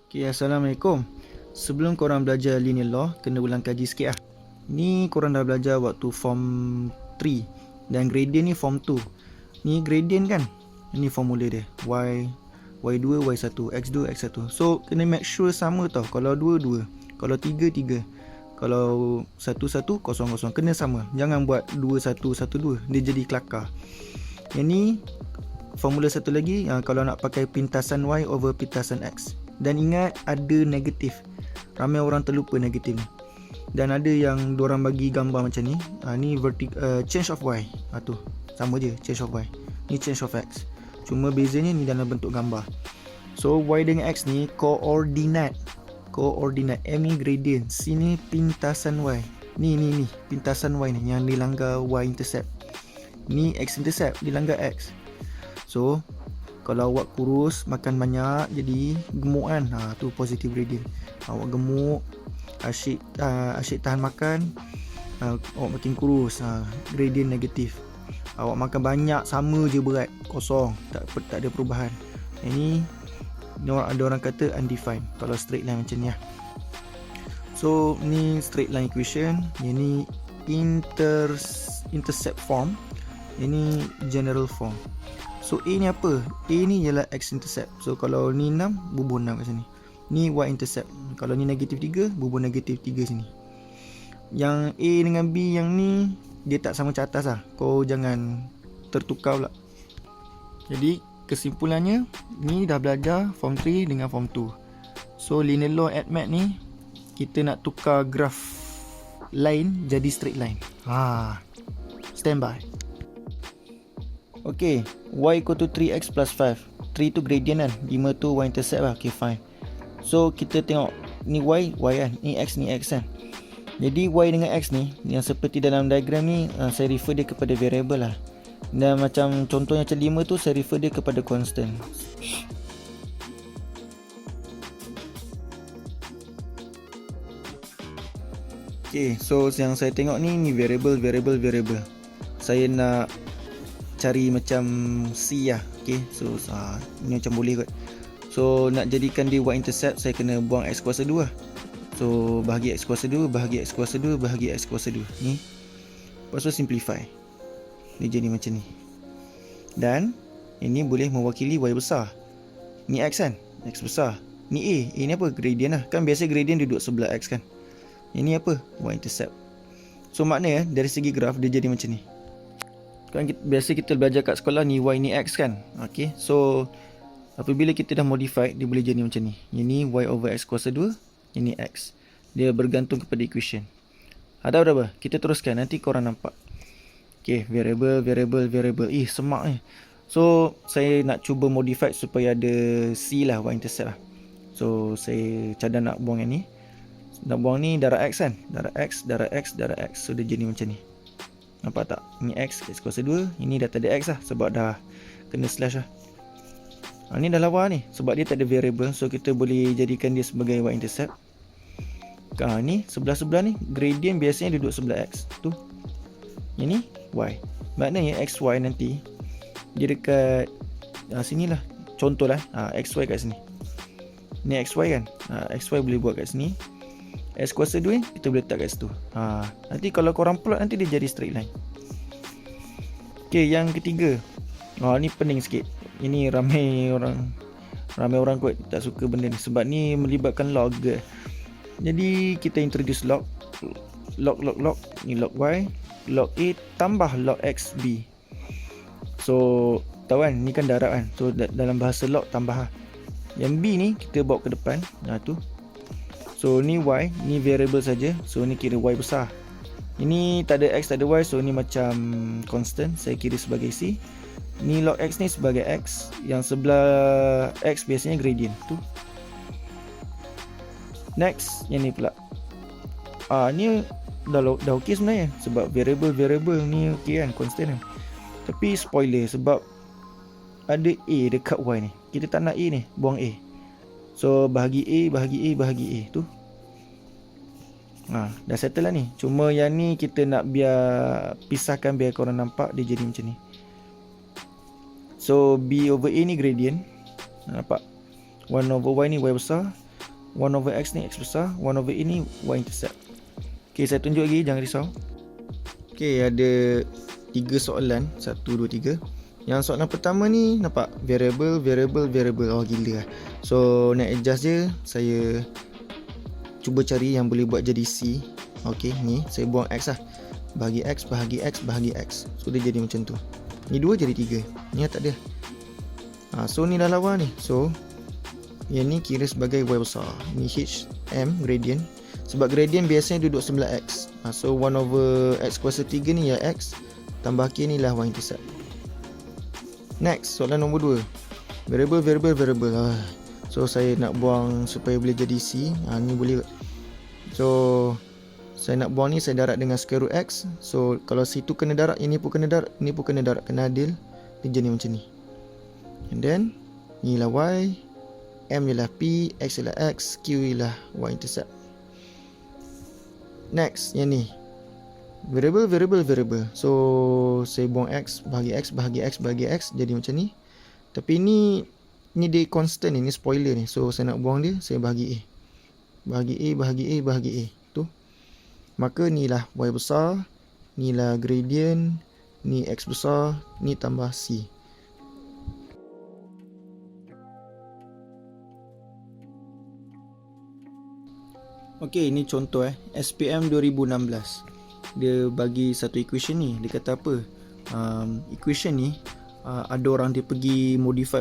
Okay, Assalamualaikum. Sebelum korang belajar linear law, kena ulang kaji sikit lah. Ni korang dah belajar waktu form 3 dan gradient ni form 2. Ni gradient kan? Ni formula dia. Y2, Y1, X2, X1. So, kena make sure sama tau. Kalau 2, 2. Kalau 3, 3. Kalau 1, 1, 0, 0. Kena sama. Jangan buat 2, 1, 1, 2. Dia jadi kelakar. Yang ni formula satu lagi, kalau nak pakai pintasan Y over pintasan X. Dan ingat ada negatif. Ramai orang terlupa negatif ni. Dan ada yang diorang bagi gambar macam ni. Ni change of Y. Tu sama je, change of Y. Ni change of X. Cuma bezanya ni dalam bentuk gambar. So Y dengan X ni koordinat. M ni gradient, C ni pintasan Y. Ni pintasan Y ni yang dilanggar Y intercept. Ni X intercept, dilanggar X. So kalau awak kurus, makan banyak, jadi gemuk kan. Tu positive gradient. Awak gemuk, asyik tahan makan, awak makin kurus. Gradient negatif. Awak makan banyak, sama je berat, kosong, tak ada perubahan. Ini ada orang kata undefined kalau straight line macam ni lah. So ni straight line equation. Ini intercept form. Ini general form. So A ni apa? A ni ialah X-intercept. So kalau ni 6, bubuh 6 kat sini. Ni Y-intercept. Kalau ni negatif 3, bubuh negatif 3 sini. Yang A dengan B yang ni, dia tak sama cat atas lah. Kau jangan tertukar pula. Jadi kesimpulannya, ni dah belajar form 3 dengan form 2. So linear law at math ni, kita nak tukar graf line jadi straight line. Stand by. Okay, Y equal to 3x plus 5. 3 tu gradient kan, 5 tu Y intercept lah. Okay, fine. So kita tengok, ni Y kan, ni X kan. Jadi Y dengan X ni, yang seperti dalam diagram ni, saya refer dia kepada variable lah. Dan macam contohnya macam 5 tu, saya refer dia kepada constant. Okay, so yang saya tengok ni variable. Saya nak cari macam C lah. Okay, so ni macam boleh kot. So nak jadikan dia Y-intercept, saya kena buang X kuasa 2 lah. So bahagi X kuasa 2, bahagi X kuasa 2, bahagi X kuasa 2. Ni, lepas tu simplify. Dia jadi macam ni. Dan ini boleh mewakili Y besar. Ni X kan, X besar. Ni A ni apa? Gradient lah. Kan biasa gradient duduk sebelah X kan. Ini apa? Y-intercept. So maknanya dari segi graf dia jadi macam ni. Kan biasa kita belajar kat sekolah ni Y ni X kan. Okay, so apabila kita dah modify, dia boleh jadi macam ni. Ini Y over X kuasa 2, ini X. Dia bergantung kepada equation. Ada berapa? Kita teruskan, nanti korang nampak. Okay, variable. Semak ni. So saya nak cuba modify supaya ada C lah, Y intercept lah. So saya cadang nak buang yang ni. Nak buang ni darab X kan. Darab X. So dia jadi macam ni. Nampak tak? Ini X kuasa 2. Ini dah tak ada X lah, sebab dah kena slash lah. Ni dah lawa ni, sebab dia tak ada variable. So kita boleh jadikan dia sebagai Y-intercept. Ni sebelah-sebelah ni gradient biasanya duduk sebelah X. Tu, yang ni Y. Maknanya XY nanti dia dekat sini lah. Contoh lah, XY kat sini. Ni XY kan. XY boleh buat kat sini. X kuasa 2 kita boleh letak kat situ. Nanti kalau korang plot, nanti dia jadi straight line. Okay, yang ketiga. Ni pening sikit. Ini ramai orang kot tak suka benda ni, sebab ni melibatkan log. Jadi kita introduce log. Ni log Y, log A tambah log XB. So tahu kan, ni kan darab kan. So dalam bahasa log tambah lah. Yang B ni kita bawa ke depan. Tu. So ni Y, ni variable saja. So ni kira Y besar. Ini tak ada X, tak ada Y. So ni macam constant, saya kira sebagai C. Ni log X ni sebagai X. Yang sebelah X biasanya gradient. Tu. Next, yang ni pula. Ni dah okey sebenarnya, sebab variable ni okey kan, constant kan. Tapi spoiler, sebab ada A dekat Y ni. Kita tak nak A ni, buang A. So bahagi A tu. Dah settle lah ni. Cuma yang ni kita nak biar pisahkan, biar korang nampak dia jadi macam ni. So B over A ni gradient. Nampak? 1 over Y ni Y besar. 1/x ni X besar, 1/e ni Y intercept. Okay, saya tunjuk lagi, jangan risau. Okay, ada 3 soalan, 1, 2, 3. Yang soalan pertama ni nampak variable, variable, variable. Oh gila lah. So nak adjust je, saya cuba cari yang boleh buat jadi C. Okay, ni saya buang X lah. Bahagi X, bahagi X, bahagi X. So dia jadi macam tu. Ni 2 jadi 3. Ni tak ada. So ni dah lawa ni. So yang ni kira sebagai Y besar. Ni H, M, gradient. Sebab gradient biasanya duduk sebelah X. So 1/x kuasa 3 ni ya X, tambah K ni lah Y intercept. Next, soalan nombor 2. Variable, variable, variable. So saya nak buang supaya boleh jadi C. Ni boleh. So saya nak buang ni, saya darab dengan square root X. So kalau C tu kena darab, ini pun kena darab, ini pun kena darab, kena adil. Dia jadi macam ni. And then ni lah Y, M ialah P, X ialah X, Q ialah Y intercept. Next, yang ni variable, variable, variable. So saya buang X, bahagi X, bahagi X, bahagi X, jadi macam ni. Tapi ni dia constant ni, spoiler ni. So saya nak buang dia, saya bahagi A. Bahagi A, bahagi A, bahagi A. Tu. Maka ni lah Y besar, ni lah gradient, ni X besar, ni tambah C. Okey, ni contoh SPM 2016. Dia bagi satu equation ni. Dia kata apa? Equation ni ada orang dia pergi modify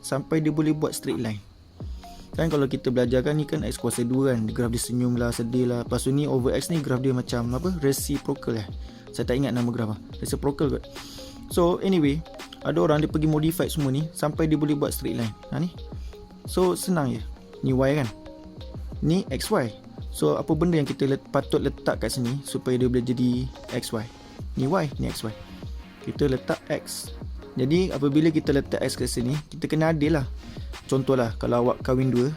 sampai dia boleh buat straight line. Kan kalau kita belajar kan ni kan X kuasa 2 kan. Graf dia senyum lah, sedih lah. Lepas tu ni over X ni graf dia macam apa? Reciprocal lah. Saya tak ingat nama graf lah. Reciprocal kot. So anyway, ada orang dia pergi modify semua ni sampai dia boleh buat straight line. Ni. So senang je. Ni Y kan. Ni XY. So apa benda yang kita patut letak kat sini supaya dia boleh jadi XY? Ni Y, ni XY. Kita letak X. Jadi apabila kita letak X kat sini, kita kena adil lah. Contohlah kalau awak kahwin 2,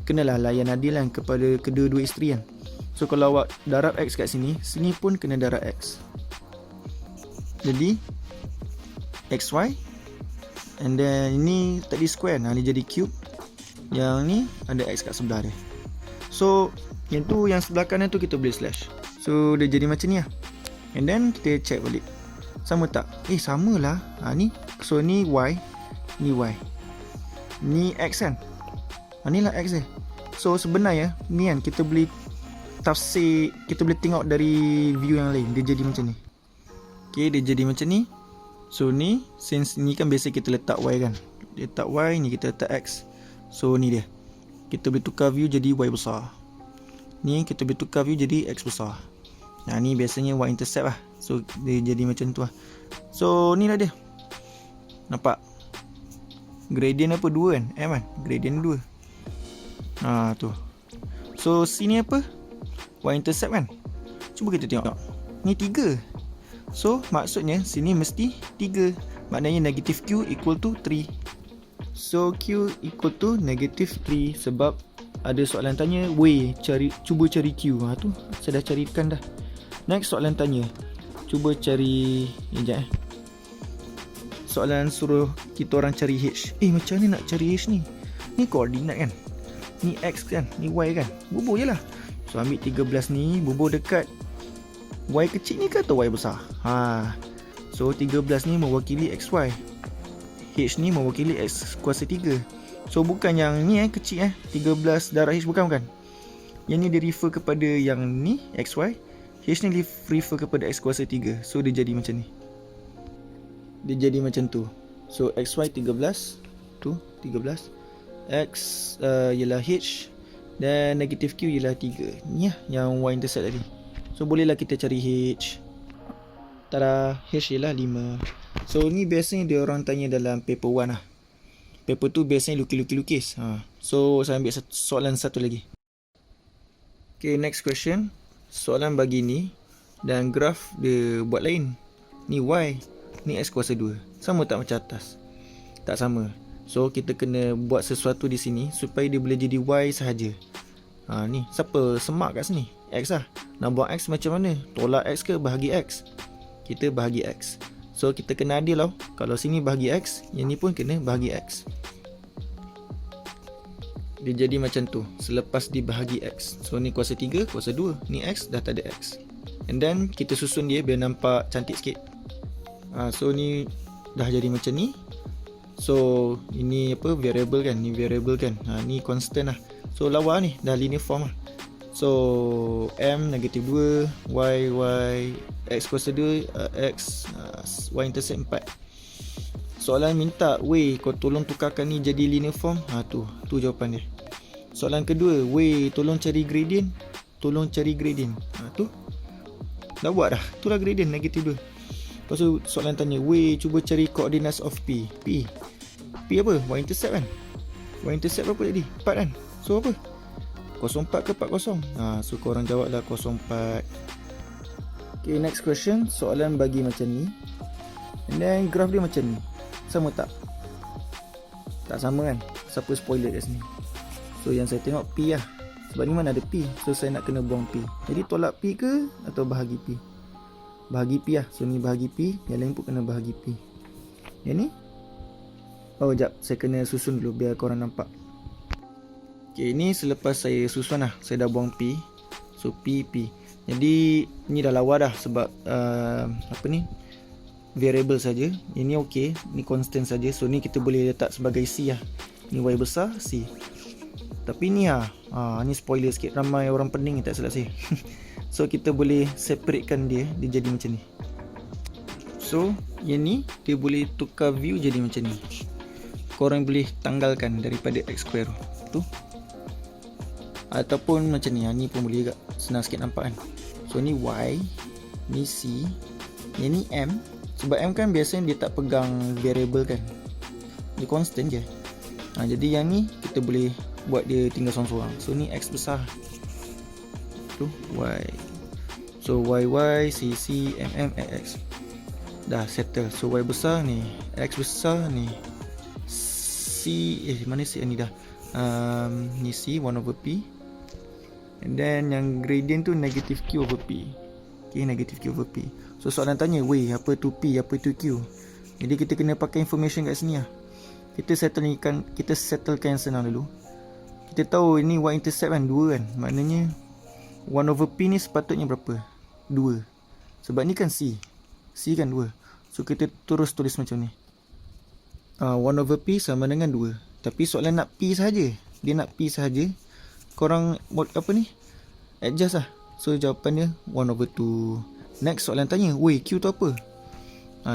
kenalah layan adil kan kepada kedua-dua isteri kan. So kalau awak darab X kat sini, sini pun kena darab X. Jadi XY. And then ini tadi square, ni jadi cube. Yang ni ada X kat sebelah dia. So yang tu, yang sebelah kanan tu kita boleh slash. So dia jadi macam ni lah. And then kita check balik, sama tak? Sama lah. Ni. So ni Y, ni Y, ni X kan. Ni lah X So sebenarnya ni kan kita boleh tafsir, kita boleh tengok dari view yang lain. Dia jadi macam ni. Okay, dia jadi macam ni. So ni, since ni kan biasa kita letak Y kan, letak Y, ni kita letak X. So ni dia, kita boleh tukar view jadi Y besar. Ni kita boleh tukar view jadi X besar. Ni biasanya Y intercept lah. So dia jadi macam tu lah. So ni lah dia. Nampak? Gradient apa? 2 kan? M kan? Gradient 2. Tu. So sini apa? Y intercept kan? Cuba kita tengok. Ni 3. So maksudnya sini mesti 3. Maknanya negative Q equal to 3. So Q equal to negative 3. Sebab ada soalan tanya, cuba cari Q. Tu saya dah carikan dah. Next soalan tanya, cuba cari soalan suruh kita orang cari H. Macam mana nak cari H ni? Ni koordinat kan, ni X kan, ni Y kan. Bubuh je lah. So ambil 13 ni, bubuh dekat Y kecil ni ke atau Y besar? So 13 ni mewakili XY, H ni mewakili X kuasa 3. So bukan yang ni kecil 13 darab H, bukan. Yang ni dia refer kepada yang ni XY, H ni refer kepada X kuasa 3. So dia jadi macam ni. Dia jadi macam tu. So XY 13, tu 13, X ialah H, dan negative Q ialah 3. Ni lah yang Y intercept tadi. So bolehlah kita cari H. Tada, H ialah 5. So ni biasanya dia orang tanya dalam paper 1 lah. Paper tu biasanya lukis. So saya ambil soalan satu lagi. Okay, next question. Soalan bagi ni, dan graf dia buat lain. Ni Y, ni X kuasa 2. Sama tak macam atas? Tak sama. So kita kena buat sesuatu di sini supaya dia boleh jadi Y sahaja. Ni siapa semak kat sini? X lah. Nak buat X macam mana? Tolak X ke bahagi X? Kita bahagi X. So kita kena adil tau. Kalau sini bahagi X, yang ni pun kena bahagi X. dia jadi macam tu selepas dibahagi X. So ni kuasa 3, kuasa 2, ni X, dah tak ada X. And then kita susun dia biar nampak cantik sikit. So ni dah jadi macam ni. So ini apa, variable kan, ni variable kan, ni constant lah. So lawa ni dah linear form lah. So M negatif 2, Y X kuasa 2, X Y intercept 4. Soalan minta, weh kau tolong tukarkan ni jadi linear form. Tu jawapan dia. Soalan kedua, weh tolong cari gradient. Tolong cari gradient. Tu dah buat dah. Tu lah gradient negatif 2. Lepas tu soalan tanya, weh cuba cari coordinates of P. P apa? Y intercept kan. Y intercept berapa jadi? 4 kan. So apa? 04 ke 40? So korang jawab lah 04. Okay, next question. Soalan bagi macam ni. And then graph dia macam ni. Sama tak? Tak sama kan? Siapa spoiler kat sini? So yang saya tengok P lah. Sebab ni mana ada P. So saya nak kena buang P. Jadi tolak P ke atau bahagi P? Bahagi P lah. So ni bahagi P. Yang lain pun kena bahagi P. Yang ni? Oh jap, saya kena susun dulu biar korang nampak. Okay, ni selepas saya susun lah. Saya dah buang P. So P. Jadi ni dah lawa dah. Sebab apa ni, variable saja. Ini okey, ni constant saja. So ni kita boleh letak sebagai C lah. Ni Y besar C. Tapi ni ni spoiler sikit, ramai orang pening tak silap saya. So kita boleh separatekan dia jadi macam ni. So yang ni dia boleh tukar view jadi macam ni. Korang boleh tanggalkan daripada X square tu. Ataupun macam ni. Ni pun boleh juga, senang sikit nampak kan. So ni Y, ni C, yang ni M. Sebab M kan biasanya dia tak pegang variable kan, dia constant je. Jadi yang ni kita boleh buat dia tinggal sorang-sorang. So ni X besar tu, Y. So Y, C, M, X. Dah settle. So Y besar ni, X besar ni, C, mana C ni dah. Ni C 1 over P. And then yang gradient tu negative Q over P. Okay, negative Q over P. So soalan tanya, weh apa tu P, apa tu Q. Jadi kita kena pakai information kat sini lah. Kita settlekan yang senang dulu. Kita tahu ini Y intercept kan, 2 kan. Maknanya 1 over P ni sepatutnya berapa? 2. Sebab ni kan C kan 2. So kita terus tulis macam ni. 1 over P sama dengan 2. Tapi soalan nak P sahaja. Dia nak P sahaja. Korang apa ni, adjust lah. So jawapannya 1 over 2. Next soalan tanya, weh Q tu apa?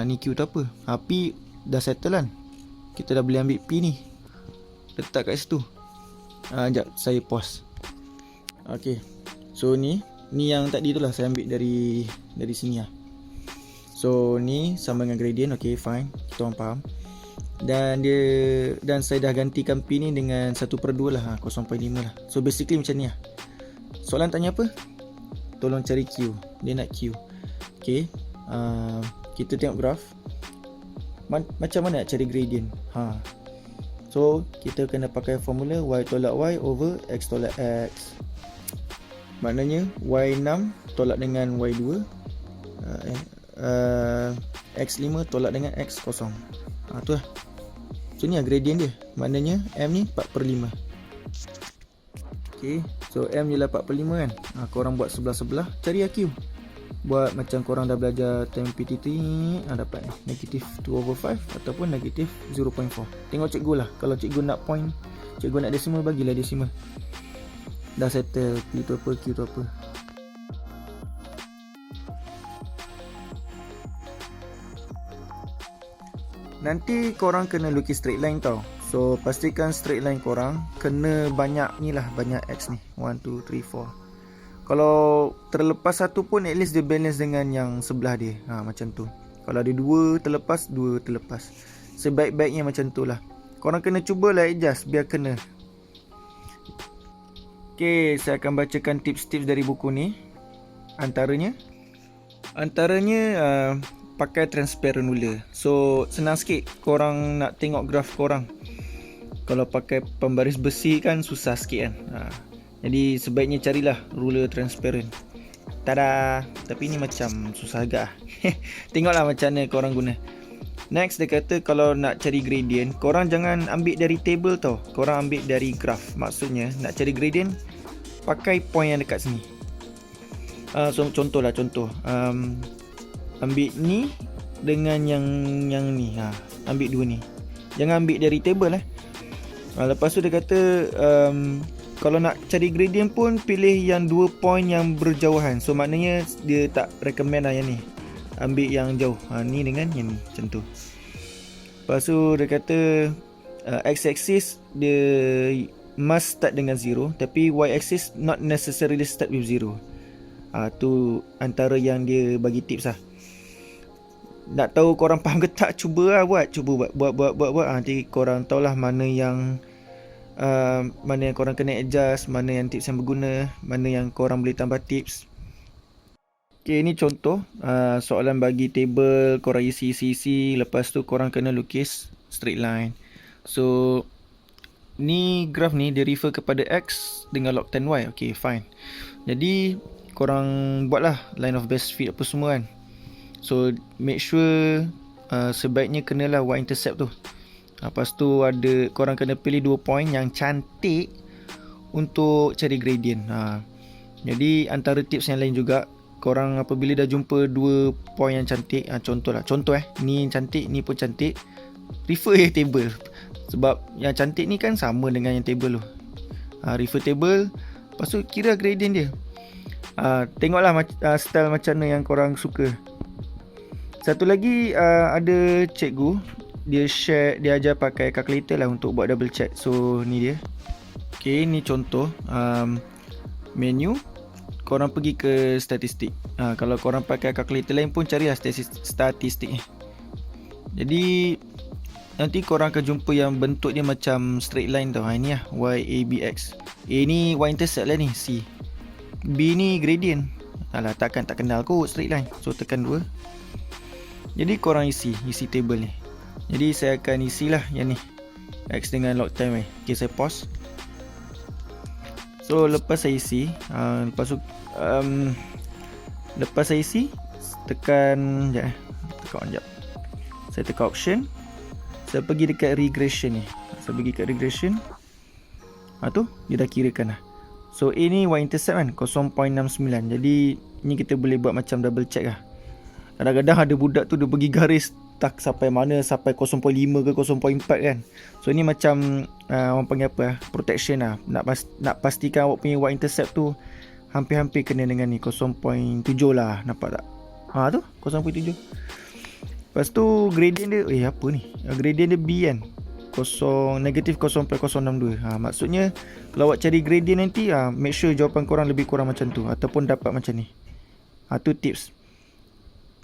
Ni Q tu apa? P dah settle kan. Kita dah boleh ambil P ni, letak kat situ. Sekejap, saya pause. Okay, so ni yang tadi tu lah saya ambil dari sini lah. So ni sama dengan gradient. Okay, fine, kita orang faham. Dan saya dah gantikan P ni dengan 1/2 lah, 0.5 lah. So basically macam ni lah. Soalan tanya apa? Tolong cari Q. Dia nak Q. Okay, kita tengok graf. Macam mana nak cari gradient? So kita kena pakai formula Y tolak Y over X tolak X. Maknanya Y6 tolak dengan Y2, X5 tolak dengan X0. Tu lah. So ni lah gradient dia. Maknanya M ni 4/5. Okay, so M je lah 4/5 kan. Korang buat sebelah-sebelah, cari Q. Buat macam korang dah belajar time PTT, dapat ni negative 2 over 5 ataupun negative 0.4. Tengok cikgu lah. Kalau cikgu nak point, cikgu nak decimal, bagilah decimal. Dah settle P tu apa, Q tu apa. Nanti korang kena lukis straight line tau. So pastikan straight line korang kena banyak ni lah, banyak X ni, 1, 2, 3, 4. Kalau terlepas satu pun at least dia balance dengan yang sebelah dia. Macam tu. Kalau ada 2 terlepas, 2 terlepas. Sebaik-baiknya macam tu lah. Korang kena cubalah adjust biar kena. Okay, saya akan bacakan tips-tips dari buku ni. Antaranya pakai transparent ruler. So senang sikit korang nak tengok graf korang. Kalau pakai pembaris besi kan susah sikit kan. Jadi sebaiknya carilah ruler transparent. Tada. Tapi ni macam susah agak. Tengoklah macam mana korang guna. Next dia kata kalau nak cari gradient, korang jangan ambil dari table tau, korang ambil dari graph. Maksudnya nak cari gradient pakai point yang dekat sini. So contoh, ambil ni dengan yang ni. Ambil dua ni. Jangan ambil dari table Lepas tu dia kata kalau nak cari gradient pun pilih yang 2 point yang berjauhan. So maknanya dia tak recommend yang ni. Ambil yang jauh. Ni dengan yang ni, macam tu. Lepas tu dia kata x-axis dia must start dengan 0, tapi y-axis not necessarily start with 0. Tu antara yang dia bagi tips Nak tahu korang faham ke tak, cuba buat. Nanti korang tahulah mana yang korang kena adjust, mana yang tips yang berguna, mana yang korang boleh tambah tips. Okay, ni contoh soalan bagi table, korang isi. Lepas tu korang kena lukis straight line. So ni graph ni dia refer kepada x dengan log 10y. Okay, fine. Jadi korang buatlah line of best fit apa semua kan. So make sure sebaiknya kenalah y-intercept tu. Lepas tu korang kena pilih 2 point yang cantik untuk cari gradient. Jadi antara tips yang lain juga, korang apabila dah jumpa 2 point yang cantik, contoh ni cantik, ni pun cantik, refer table. Sebab yang cantik ni kan sama dengan yang table tu. Refer table, lepas tu kira gradient dia. Tengoklah style macam mana yang korang suka. Satu lagi ada cikgu, dia ajar pakai calculator lah untuk buat double check. So ni dia. Okay, ni contoh menu. Korang pergi ke statistik. Kalau korang pakai calculator lain pun carilah statistik ni. Jadi nanti korang akan jumpa yang bentuk dia macam straight line tau. Ini lah y, a, b, x. A ni y-intercept lah ni, c. B ni gradient. Tak kenal kot straight line. So tekan 2. Jadi korang isi table ni. Jadi saya akan isilah yang ni, x dengan log 10y. Okay, saya pause. So lepas saya isi, lepas saya isi, tekan sekejap. Saya tekan option. Saya pergi dekat regression ni. Saya pergi kat regression. Tu dia dah kirakan lah. So A ni y-intercept kan 0.69. Jadi ni kita boleh buat macam double check lah. Kadang-kadang ada budak tu dia pergi garis tak sampai mana, sampai 0.5 ke 0.4 kan. So ni macam orang panggil apa, protection lah. Nak pastikan awak punya y-intercept tu hampir-hampir kena dengan ni 0.7 lah, nampak tak? Tu 0.7. Lepas tu gradient dia apa ni? Gradient dia B kan, negatif 0.062. Maksudnya kalau awak cari gradient nanti make sure jawapan korang lebih kurang macam tu ataupun dapat macam ni. Tu tips.